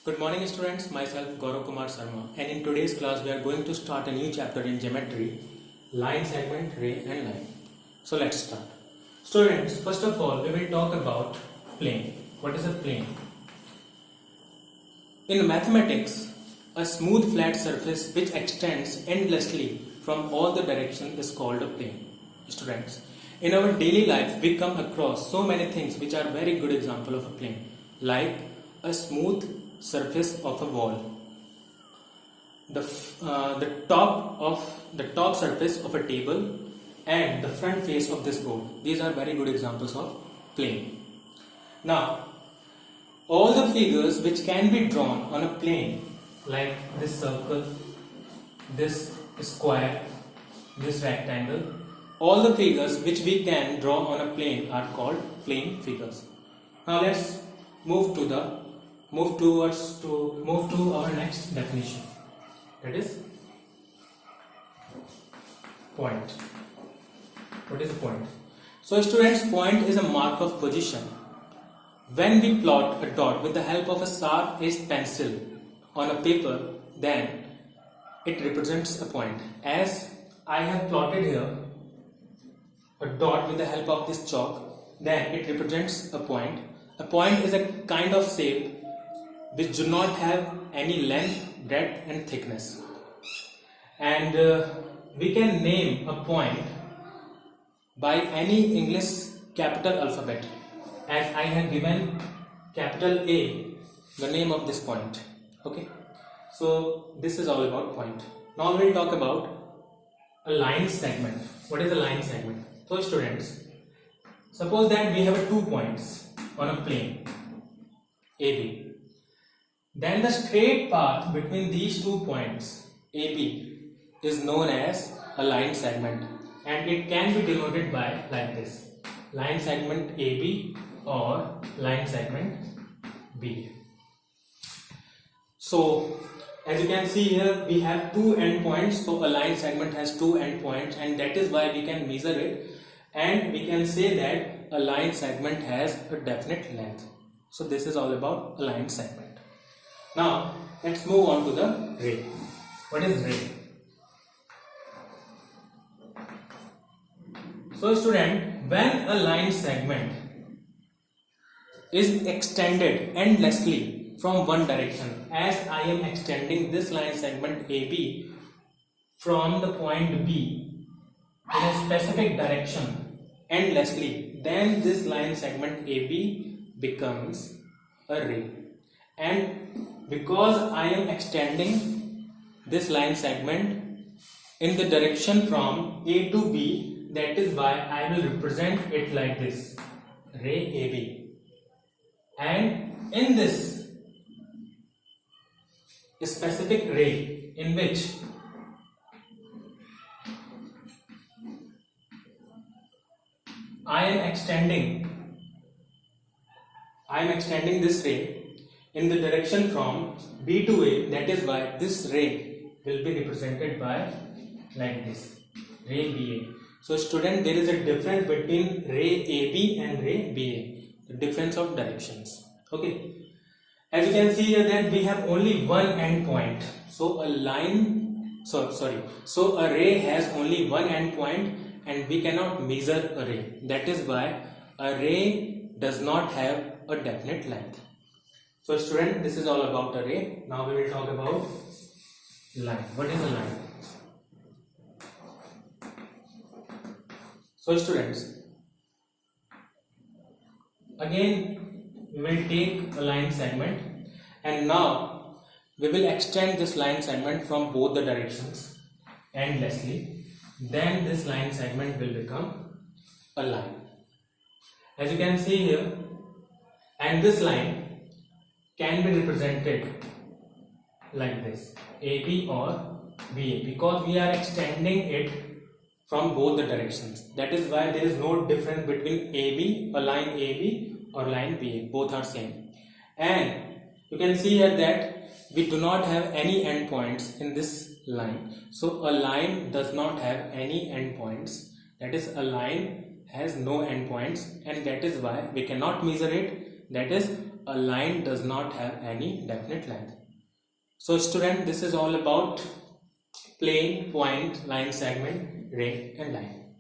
Good morning students, myself Gaurav Kumar Sharma, and in today's class we are going to start a new chapter in geometry, line segment, ray and line. So let's start. Students, first of all we will talk about plane. What is a plane? In mathematics, a smooth flat surface which extends endlessly from all the directions is called a plane. Students, in our daily life we come across so many things which are very good example of a plane, like a smooth surface of a wall, the top surface of a table, and the front face of this board. These are very good examples of plane. Now, all the figures which can be drawn on a plane, like this circle, this square, this rectangle, all the figures which we can draw on a plane are called plane figures. Now let's move to our next definition, that is point. What is a point? So students, point is a mark of position. When we plot a dot with the help of a sharp-edged pencil on a paper, then it represents a point. As I have plotted here a dot with the help of this chalk, then it represents a point. A point is a kind of shape which do not have any length, breadth and thickness. And we can name a point by any English capital alphabet, as I have given capital A the name of this point. Okay, so this is all about point. Now we will talk about a line segment. What is a line segment? So students, suppose that we have 2 points on a plane AB. Then the straight path between these 2 points AB is known as a line segment, and it can be denoted by like this: line segment AB or line segment B. So as you can see here, we have 2 endpoints. So a line segment has 2 endpoints, and that is why we can measure it, and we can say that a line segment has a definite length. So this is all about a line segment. Now let's move on to the ray. What is ray? So student, when a line segment is extended endlessly from one direction, as I am extending this line segment AB from the point B in a specific direction endlessly, then this line segment AB becomes a ray. And because I am extending this line segment in the direction from A to B, that is why I will represent it like this: ray AB. And in this specific ray, in which I am extending this ray in the direction from B to A, that is why this ray will be represented by like this: ray BA. So student, there is a difference between ray AB and ray BA, the difference of directions. Okay, as you can see here that we have only one end point. So so a ray has only one end point, and we cannot measure a ray. That is why a ray does not have a definite length. So student, this is all about a ray. Now we will talk about line. What is a line? So students, again we will take a line segment, and now we will extend this line segment from both the directions endlessly. Then this line segment will become a line, as you can see here, and this line can be represented like this: AB or BA, because we are extending it from both the directions. That is why there is no difference between AB, a line AB or line BA, both are same. And you can see here that we do not have any endpoints in this line. So a line does not have any endpoints. That is, a line has no endpoints, and that is why we cannot measure it. That is, a line does not have any definite length. So student, this is all about plane, point, line segment, ray and line.